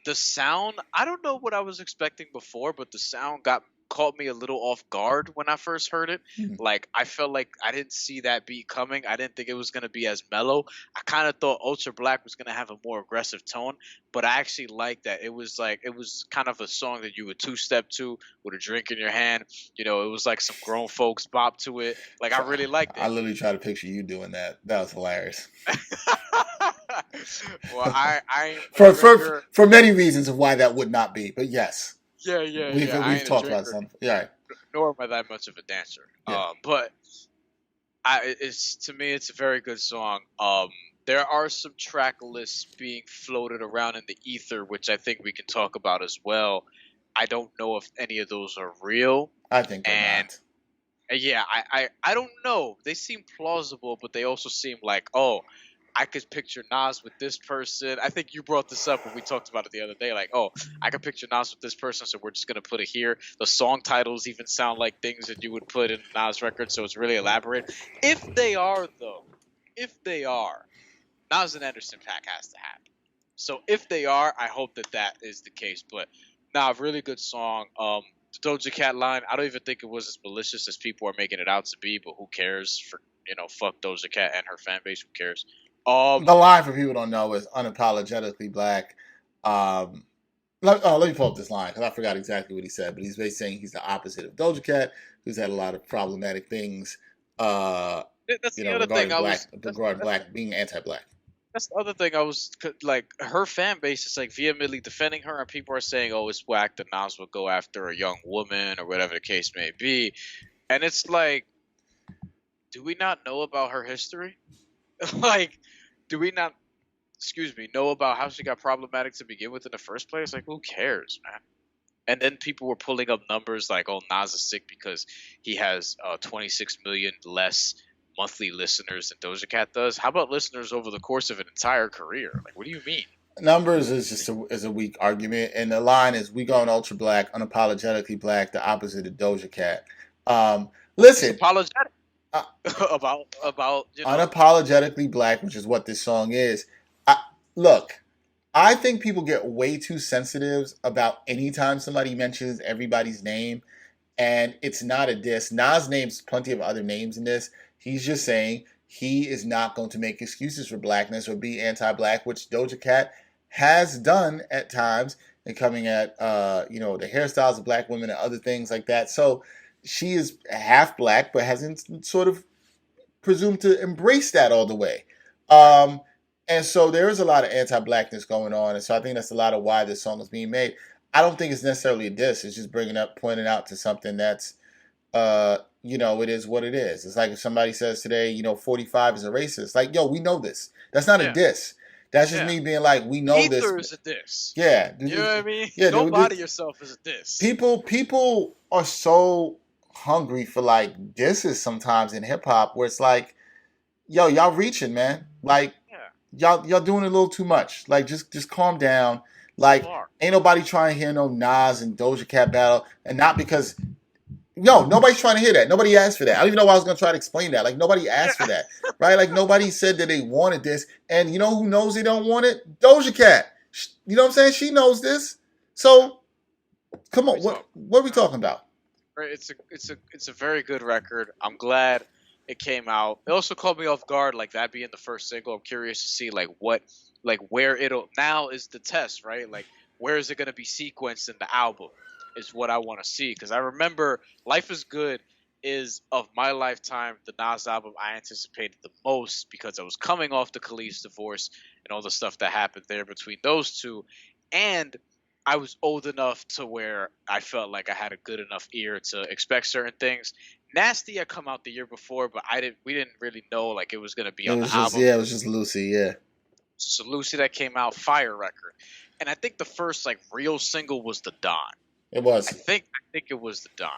The sound, I don't know what I was expecting before, but the sound caught me a little off guard when I first heard it. Mhm. Like I felt like I didn't see that beat coming. I didn't think it was gonna be as mellow. I kind of thought Ultra Black was gonna have a more aggressive tone, but I actually liked that. It was kind of a song that you would two-step to with a drink in your hand. You know, it was like some grown folks bop to it. Like I really liked I it. literally try to picture you doing that. That was hilarious. Well, I For many reasons of why that would not be, but yes, yeah. we've talked about some. Yeah, nor am I that much of a dancer. Yeah. But to me, it's a very good song. There are some track lists being floated around in the ether, which I think we can talk about as well. I don't know if any of those are real. I think they're not. Yeah, I don't know. They seem plausible, but they also seem like, oh, I could picture Nas with this person. I think you brought this up when we talked about it the other day. Like, oh, I could picture Nas with this person, so we're just gonna put it here. The song titles even sound like things that you would put in a Nas record, so it's really elaborate. If they are, Nas and Anderson pack has to happen. So if they are, I hope that is the case. But nah, really good song. The Doja Cat line, I don't even think it was as malicious as people are making it out to be. But who cares? Fuck Doja Cat and her fan base. Who cares? The line, for people who don't know, is unapologetically black. Let me pull up this line because I forgot exactly what he said, but he's basically saying he's the opposite of Doja Cat, who's had a lot of problematic things. That's the other thing. Regarding black being anti-black. That's the other thing. I was like, her fan base is like vehemently defending her, and people are saying, "Oh, it's whack that Nas would go after a young woman or whatever the case may be," and it's like, do we not know about her history? Like, do we not, know about how she got problematic to begin with in the first place? Like, who cares, man? And then people were pulling up numbers like, oh, Nas is sick because he has 26 million less monthly listeners than Doja Cat does. How about listeners over the course of an entire career? Like, what do you mean? Numbers is just a weak argument, and the line is we going ultra black, unapologetically black, the opposite of Doja Cat. Listen, it's apologetic. About unapologetically black, which is what this song is. Look, I think people get way too sensitive about anytime somebody mentions everybody's name, and it's not a diss. Nas names plenty of other names in this. He's just saying he is not going to make excuses for blackness or be anti-black, which Doja Cat has done at times, and coming at the hairstyles of black women and other things like that. So she is half black, but hasn't sort of presumed to embrace that all the way. And so there is a lot of anti-blackness going on. And so I think that's a lot of why this song is being made. I don't think it's necessarily a diss. It's just pointing out to something that's, it is what it is. It's like if somebody says today, 45 is a racist. Like, yo, we know this. That's not a diss. That's just me being like, we know this. Ether is a diss. Yeah. You know what I mean? Yeah, don't body yourself as a diss. People are so hungry for like disses sometimes in hip hop where it's like, yo, y'all reaching, man. Like, y'all doing a little too much. Like, just calm down. Like, ain't nobody trying to hear no Nas and Doja Cat battle, and not because, nobody's trying to hear that. Nobody asked for that. I don't even know why I was gonna try to explain that. Like, nobody asked for that, right? Like, nobody said that they wanted this, and you know who knows they don't want it? Doja Cat. You know what I'm saying? She knows this. So, come on, what are we talking about? It's a very good record. I'm glad it came out. It also caught me off guard, like that being the first single. I'm curious to see where it'll now is the test, right? Like, where is it going to be sequenced in the album is what I want to see. Because I remember Life is Good is, of my lifetime, the Nas album I anticipated the most because I was coming off the Khalid's divorce and all the stuff that happened there between those two. And I was old enough to where I felt like I had a good enough ear to expect certain things. Nasty had come out the year before, but we didn't really know like it was going to be on the album. Yeah, it was just Lucy, yeah. So Lucy that came out, fire record. And I think the first like real single was The Don. It was. I think it was The Don.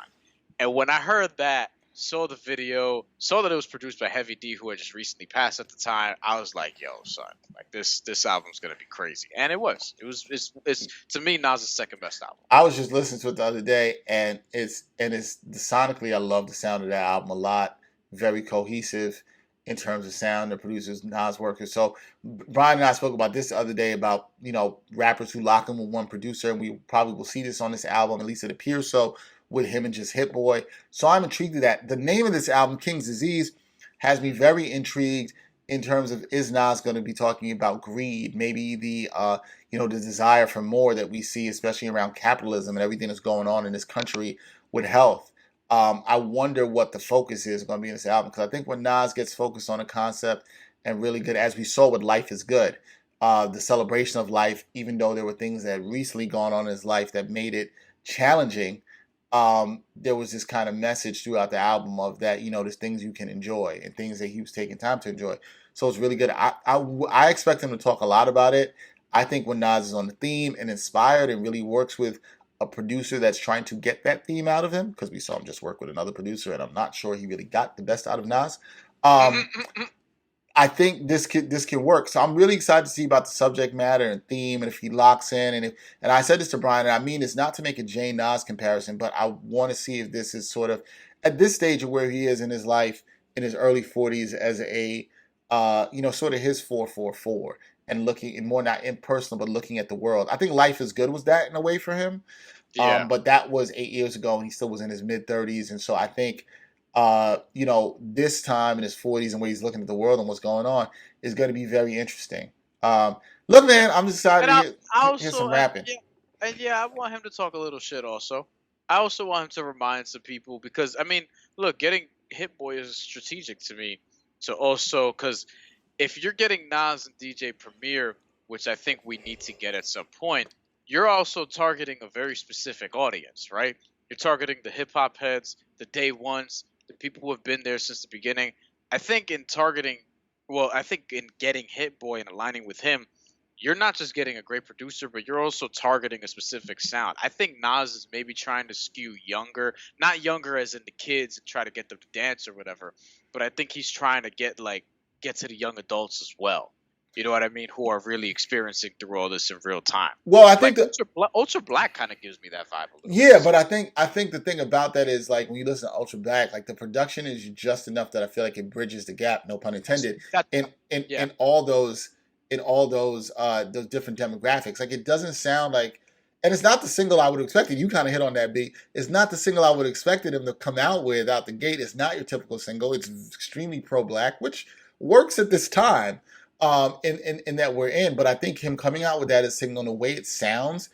And when I heard that, saw the video, saw that it was produced by Heavy D, who had just recently passed at the time, I was like, yo, son, like this album's gonna be crazy. And it was. It's to me Nas' second best album. I was just listening to it the other day, and it's sonically I love the sound of that album a lot. Very cohesive. in terms of sound, the producers, Nas workers. So Brian and I spoke about this the other day about, rappers who lock in with one producer, and we probably will see this on this album, at least it appears so, with him and just Hit Boy. So I'm intrigued with that. The name of this album, King's Disease, has me very intrigued in terms of, is Nas going to be talking about greed, maybe the the desire for more that we see, especially around capitalism and everything that's going on in this country with health. I wonder what the focus is going to be in this album, because I think when Nas gets focused on a concept and really good, as we saw with Life is Good, the celebration of life, even though there were things that had recently gone on in his life that made it challenging, there was this kind of message throughout the album of that, there's things you can enjoy and things that he was taking time to enjoy. So it's really good. I expect him to talk a lot about it. I think when Nas is on the theme and inspired and really works with a producer that's trying to get that theme out of him, because we saw him just work with another producer, and I'm not sure he really got the best out of Nas. I think this can work. So I'm really excited to see about the subject matter and theme, and if he locks in. And I said this to Brian, and I mean it's not to make a Jay Nas comparison, but I want to see if this is sort of at this stage of where he is in his life, in his early 40s, as a sort of his 444, and looking and more not impersonal, but looking at the world. I think Life is Good was that in a way for him. Yeah. But that was 8 years ago, and he still was in his mid 30s, and so I think this time in his 40s and where he's looking at the world and what's going on is going to be very interesting. Look, man, I'm just excited to hear some rapping. I want him to talk a little shit also. I also want him to remind some people, because, I mean, look, getting Hit Boy is strategic to me. So also, because if you're getting Nas and DJ Premier, which I think we need to get at some point, you're also targeting a very specific audience, right? You're targeting the hip-hop heads, the day ones, the people who have been there since the beginning. I think in getting Hit Boy and aligning with him, you're not just getting a great producer, but you're also targeting a specific sound. I think Nas is maybe trying to skew younger, not younger as in the kids and try to get them to dance or whatever, but I think he's trying to get to the young adults as well. You know what I mean? Who are really experiencing through all this in real time. Well, I think Ultra Black kind of gives me that vibe a little. Yeah, but I think the thing about that is, like, when you listen to Ultra Black, like, the production is just enough that I feel like it bridges the gap, no pun intended, in all those different demographics. Like, it doesn't sound like, and it's not the single I would have expected. You kind of hit on that, B. It's not the single I would have expected him to come out with out the gate. It's not your typical single. It's extremely pro-black, which works at this time. In that we're in, but I think him coming out with that is signaling the way it sounds.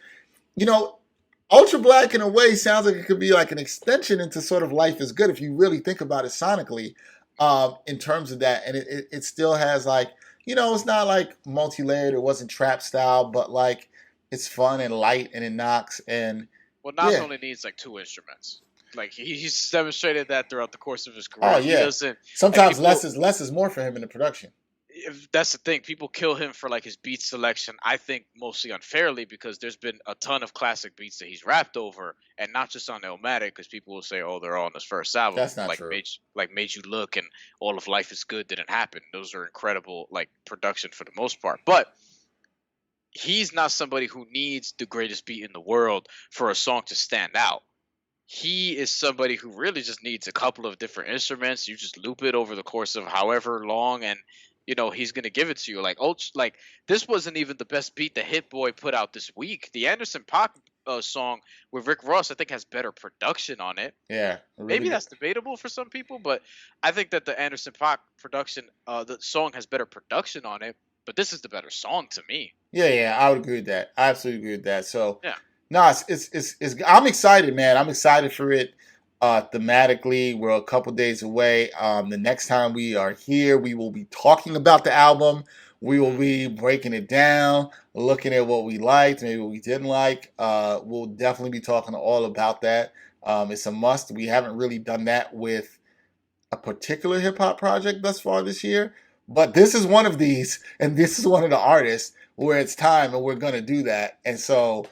Ultra Black in a way sounds like it could be like an extension into sort of Life is Good if you really think about it sonically, in terms of that. And it still has it's not like multi-layered. It wasn't trap style, but like it's fun and light and it knocks. And well, Nas only needs like 2 instruments. Like he's demonstrated that throughout the course of his career. Oh yeah. Sometimes less is more for him in the production. That's the thing. People kill him for like his beat selection. I think mostly unfairly, because there's been a ton of classic beats that he's rapped over, and not just on Illmatic, because people will say, "Oh, they're all on his first album." That's not true. Made You Look and All of Life Is Good didn't happen. Those are incredible production for the most part. But he's not somebody who needs the greatest beat in the world for a song to stand out. He is somebody who really just needs a couple of different instruments. You just loop it over the course of however long, and he's going to give it to you. Like this wasn't even the best beat that Hit Boy put out this week. The Anderson .Paak song with Rick Ross, I think, has better production on it. Yeah. Really Maybe that's debatable for some people, but I think that the Anderson .Paak production, the song has better production on it, but this is the better song to me. Yeah, I would agree with that. I absolutely agree with that. So, yeah. No, it's I'm excited, man. I'm excited for it. Thematically, we're a couple days away. The next time we are here, we will be talking about the album. We will be breaking it down, looking at what we liked, maybe what we didn't like. We'll definitely be talking all about that. It's a must. We haven't really done that with a particular hip-hop project thus far this year, but this is one of these, and this is one of the artists where it's time, and we're going to do that. And so,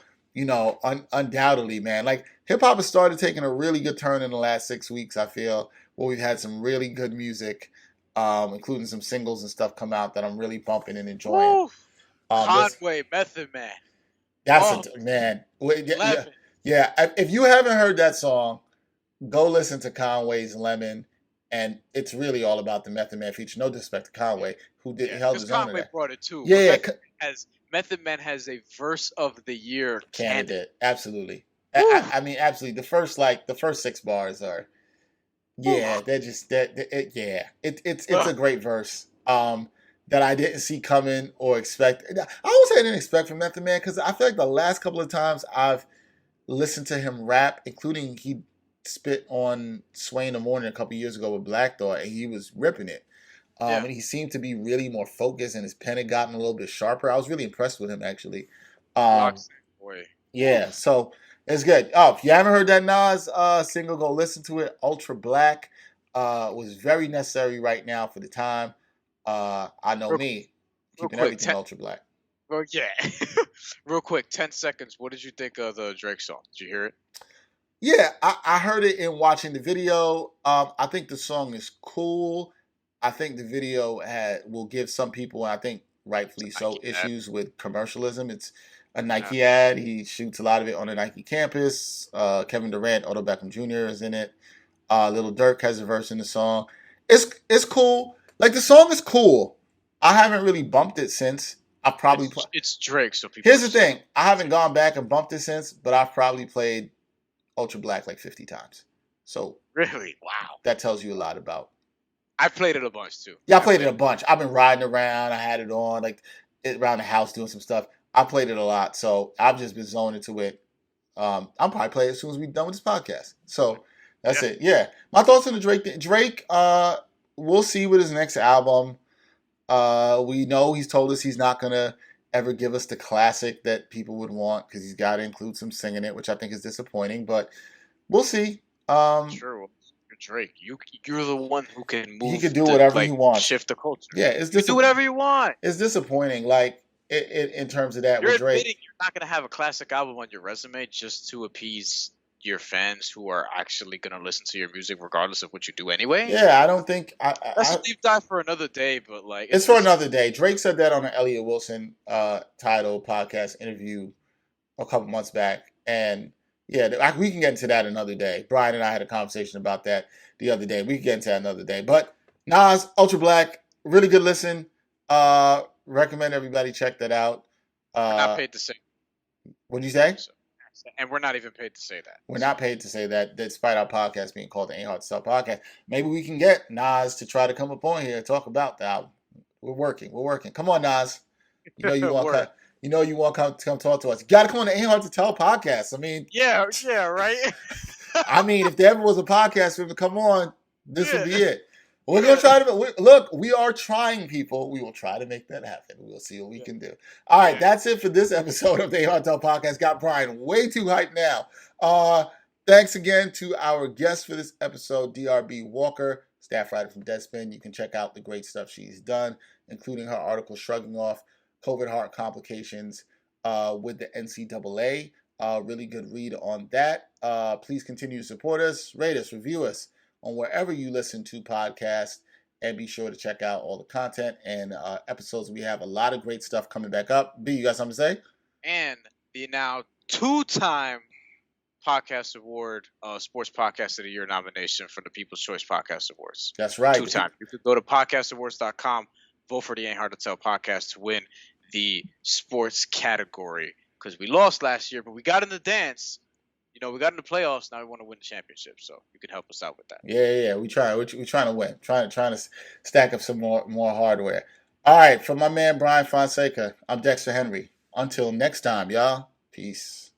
undoubtedly, man, like, hip-hop has started taking a really good turn in the last 6 weeks, I feel, where we've had some really good music, including some singles and stuff come out that I'm really bumping and enjoying. Conway, Method Man. That's man. Yeah. If you haven't heard that song, go listen to Conway's Lemon. And it's really all about the Method Man feature. No disrespect to Conway, who held his own in Conway that. brought it too. Yeah, Method Man has a verse of the year candidate. Absolutely. I mean, absolutely. The first 6 bars are, yeah, they're just it's a great verse. That I didn't see coming or expect. I always say I didn't expect from Method Man because I feel like the last couple of times I've listened to him rap, including he spit on Sway in the Morning a couple years ago with Black Thought, and he was ripping it. And he seemed to be really more focused, and his pen had gotten a little bit sharper. I was really impressed with him, actually. Yeah, so it's good. Oh, if you haven't heard that Nas single, go listen to it. Ultra Black was very necessary right now for the time. I know me, keeping everything ultra black. Well, yeah. Real quick, 10 seconds. What did you think of the Drake song? Did you hear it? Yeah, I heard it in watching the video. I think the song is cool. I think the video will give some people, and I think rightfully so, issues with commercialism. It's a Nike ad. He shoots a lot of it on a Nike campus. Kevin Durant, Odell Beckham Jr. is in it. Lil Durk has a verse in the song. It's cool. Like, the song is cool. I haven't really bumped it since. I've probably it's Drake, so people. Here's the thing. I haven't gone back and bumped it since, but I've probably played Ultra Black like 50 times. So really, wow. That tells you a lot about. I played it a bunch too. Yeah, I played it a bunch. I've been riding around. I had it on like around the house doing some stuff. I played it a lot, so I've just been zoned into it. I'll probably play it as soon as we're done with this podcast. So that's it. Yeah, my thoughts on the Drake thing. Drake. We'll see with his next album. We know he's told us he's not going to ever give us the classic that people would want because he's got to include some singing in it, which I think is disappointing, but we'll see. Sure. Drake, you're the one who can move. He can do whatever he wants. Shift the culture. Yeah, you do whatever you want. It's disappointing, like in terms of that. You're with Drake, admitting you're not going to have a classic album on your resume just to appease your fans who are actually going to listen to your music regardless of what you do anyway. Yeah, I don't think that's a deep dive for another day, but like it's for another day. Drake said that on an Elliott Wilson title podcast interview a couple months back, and yeah, we can get into that another day. Brian and I had a conversation about that the other day. We can get into that another day. But Nas, Ultra Black, really good listen. Recommend everybody check that out. Not paid to say. What'd you say? And we're not even paid to say that. We're not paid to say that, despite our podcast being called the Ain't Hard to Sell podcast. Maybe we can get Nas to try to come up on here and talk about the album. We're working. Come on, Nas. You know you want to come talk to us. You got to come on the Ain't Hard to Tell podcast. I mean, yeah, right. I mean, if there ever was a podcast for him to come on, this would be it. We're going to try to look. We are trying, people. We will try to make that happen. We'll see what we can do. All right, that's it for this episode of the Ain't Hard to Tell podcast. Got Brian way too hyped now. Thanks again to our guest for this episode, DeArbea Walker, staff writer from Deadspin. You can check out the great stuff she's done, including her article shrugging off COVID heart complications with the NCAA. Really good read on that. Please continue to support us, rate us, review us on wherever you listen to podcasts, and be sure to check out all the content and episodes. We have a lot of great stuff coming back up. B, you got something to say? And the now 2-time podcast award, Sports Podcast of the Year nomination for the People's Choice Podcast Awards. That's right. 2-time. You could go to podcastawards.com, vote for the Ain't Hard to Tell podcast to win the sports category, because we lost last year, but we got in the dance. You know, we got in the playoffs. Now we want to win the championship, so you can help us out with that. Yeah. We try. We're trying to win. Trying to stack up some more hardware. All right, from my man Brian Fonseca, I'm Dexter Henry. Until next time, y'all. Peace.